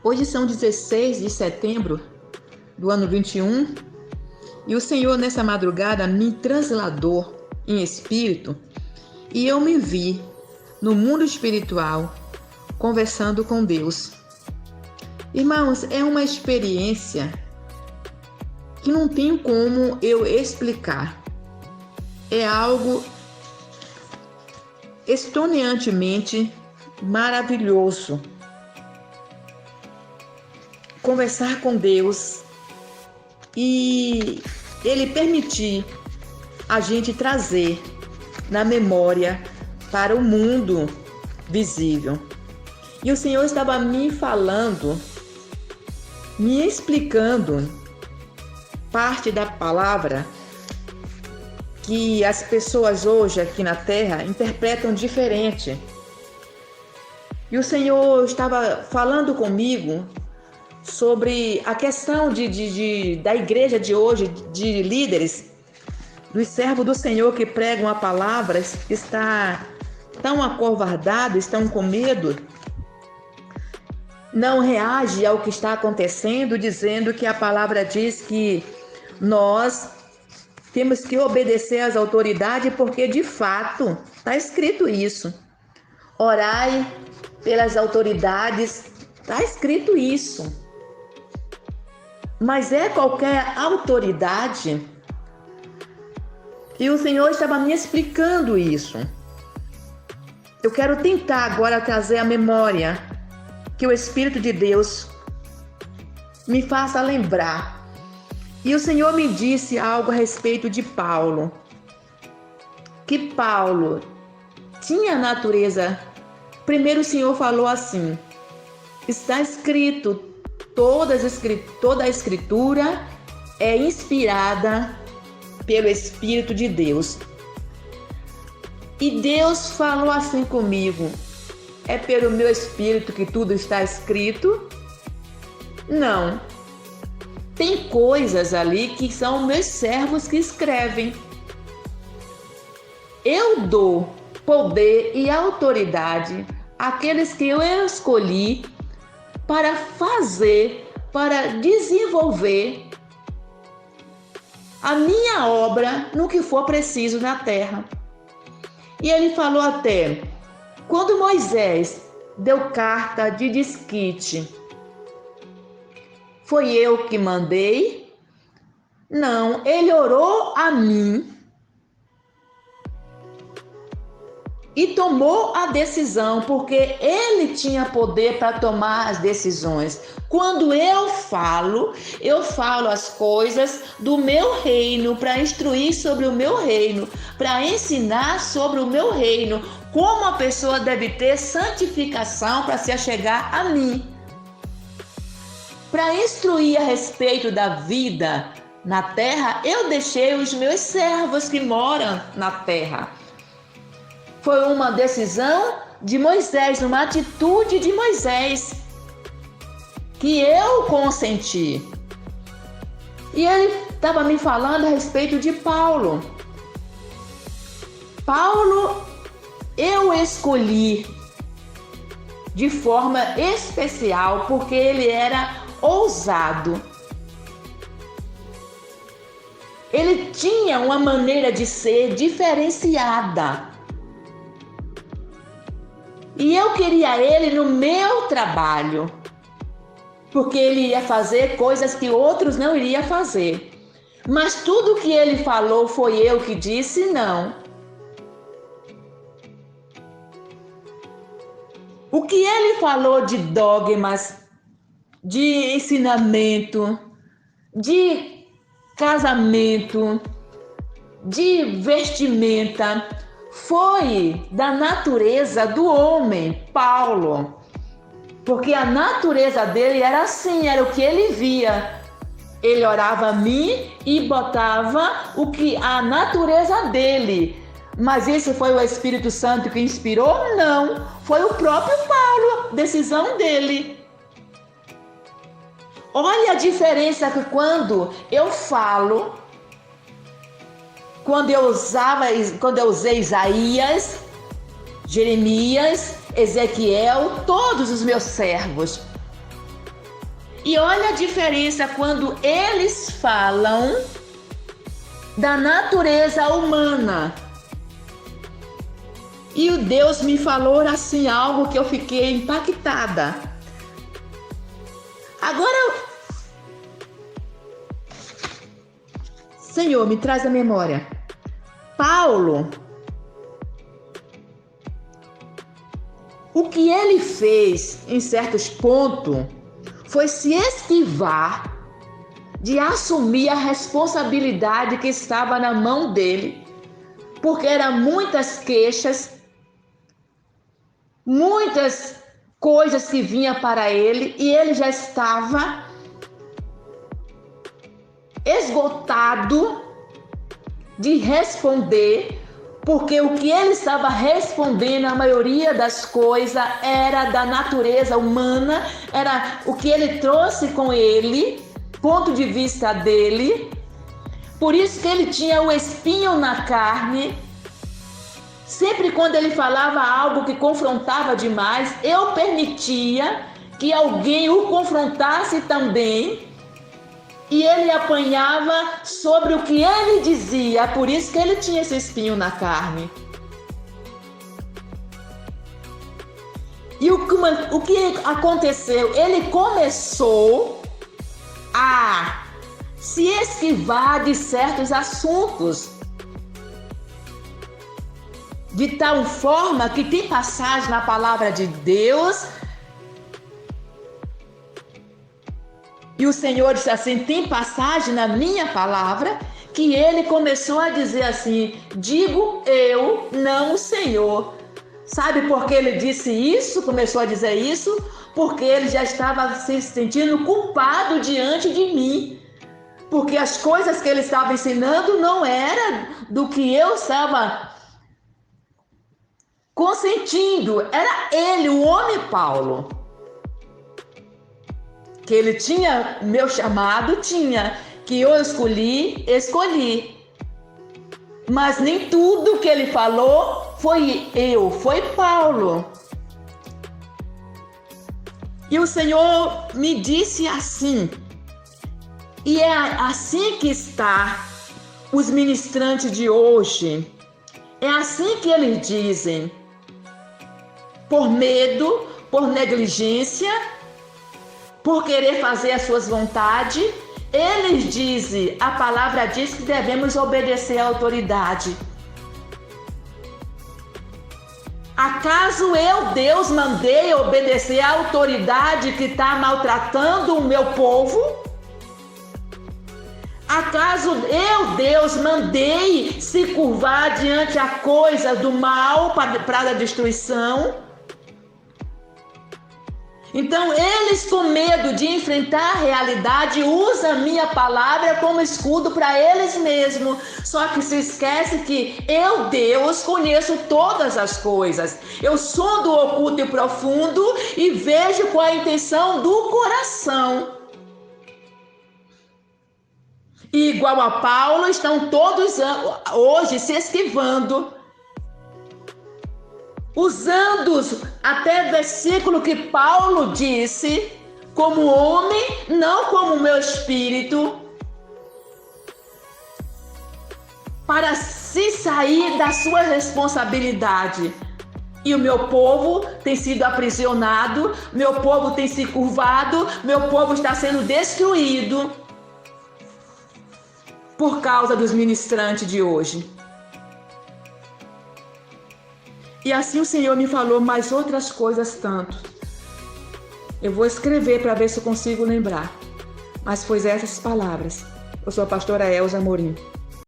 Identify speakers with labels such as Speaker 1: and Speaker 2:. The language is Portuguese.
Speaker 1: Hoje são 16 de setembro do ano 21 e o Senhor nessa madrugada me trasladou em espírito e eu me vi no mundo espiritual conversando com Deus. Irmãos, é uma experiência que não tem como eu explicar. É algo estonteantemente maravilhoso. Conversar com Deus e Ele permitir a gente trazer na memória para o mundo visível. E o Senhor estava me falando, me explicando parte da palavra que as pessoas hoje aqui na Terra interpretam diferente. E o Senhor estava falando comigo sobre a questão da igreja de hoje, de líderes, dos servos do Senhor que pregam a palavra, está tão acovardado, estão com medo, não reage ao que está acontecendo, dizendo que a palavra diz que nós temos que obedecer às autoridades, porque de fato está escrito isso. Orai pelas autoridades, está escrito isso. Mas é qualquer autoridade? E o Senhor estava me explicando isso. Eu quero tentar agora trazer a memória, que o Espírito de Deus me faça lembrar. E o Senhor me disse algo a respeito de Paulo. Que Paulo tinha natureza. Primeiro o Senhor falou assim: está escrito, toda a Escritura é inspirada pelo Espírito de Deus. E Deus falou assim comigo: é pelo meu Espírito que tudo está escrito? Não. Tem coisas ali que são meus servos que escrevem. Eu dou poder e autoridade àqueles que eu escolhi para fazer, para desenvolver a minha obra no que for preciso na terra. E ele falou até, quando Moisés deu carta de desquite, foi eu que mandei? Não, ele orou a mim e tomou a decisão, porque ele tinha poder para tomar as decisões. Quando eu falo as coisas do meu reino, para instruir sobre o meu reino, para ensinar sobre o meu reino, como a pessoa deve ter santificação para se achegar a mim. Para instruir a respeito da vida na terra, eu deixei os meus servos que moram na terra. Foi uma decisão de Moisés, uma atitude de Moisés, que eu consenti. E ele estava me falando a respeito de Paulo. Paulo, eu escolhi de forma especial porque ele era ousado. Ele tinha uma maneira de ser diferenciada. E eu queria ele no meu trabalho, porque ele ia fazer coisas que outros não iriam fazer. Mas tudo que ele falou foi eu que disse não. O que ele falou de dogmas, de ensinamento, de casamento, de vestimenta, foi da natureza do homem, Paulo. Porque a natureza dele era assim, era o que ele via. Ele orava a mim e botava o que a natureza dele. Mas isso foi o Espírito Santo que inspirou? Não, foi o próprio Paulo, decisão dele. Olha a diferença que quando eu falo, quando eu usei Isaías, Jeremias, Ezequiel, todos os meus servos, E olha a diferença quando eles falam da natureza humana. E o Deus me falou assim algo que eu fiquei impactada. Agora, Senhor, me traz a memória. Paulo, o que ele fez em certos pontos foi se esquivar de assumir a responsabilidade que estava na mão dele, porque eram muitas queixas, muitas coisas que vinham para ele, e ele já estava esgotado de responder, porque o que ele estava respondendo, a maioria das coisas, era da natureza humana, era o que ele trouxe com ele, ponto de vista dele. Por isso que ele tinha o espinho na carne. Sempre quando ele falava algo que confrontava demais, eu permitia que alguém o confrontasse também, e ele apanhava sobre o que ele dizia. Por isso que ele tinha esse espinho na carne. E o que aconteceu? Ele começou a se esquivar de certos assuntos, de tal forma que tem passagem na palavra de Deus, e o Senhor disse assim, tem passagem na minha palavra, que ele começou a dizer assim, digo eu, não o Senhor. Sabe por que ele disse isso? Começou a dizer isso? Porque ele já estava se sentindo culpado diante de mim. Porque as coisas que ele estava ensinando não eram do que eu estava consentindo. Era ele, o homem Paulo. Que ele tinha meu chamado, tinha. Que eu escolhi. Mas nem tudo que ele falou foi eu, foi Paulo. E o Senhor me disse assim, e é assim que está os ministrantes de hoje. É assim que eles dizem, por medo, por negligência, por querer fazer as suas vontades, eles dizem, a palavra diz que devemos obedecer à autoridade. Acaso eu, Deus, mandei obedecer à autoridade que está maltratando o meu povo? Acaso eu, Deus, mandei se curvar diante a coisa do mal para a destruição? Então, eles, com medo de enfrentar a realidade, usam a minha palavra como escudo para eles mesmos. Só que se esquece que eu, Deus, conheço todas as coisas. Eu sondo o oculto e profundo e vejo qual é a intenção do coração. E igual a Paulo, estão todos hoje se esquivando, usando até versículo que Paulo disse, como homem, não como meu espírito, para se sair da sua responsabilidade. E o meu povo tem sido aprisionado, meu povo tem se curvado, meu povo está sendo destruído por causa dos ministrantes de hoje. E assim o Senhor me falou mais outras coisas tanto. Eu vou escrever para ver se eu consigo lembrar. Mas foi essas palavras. Eu sou a pastora Elza Amorim.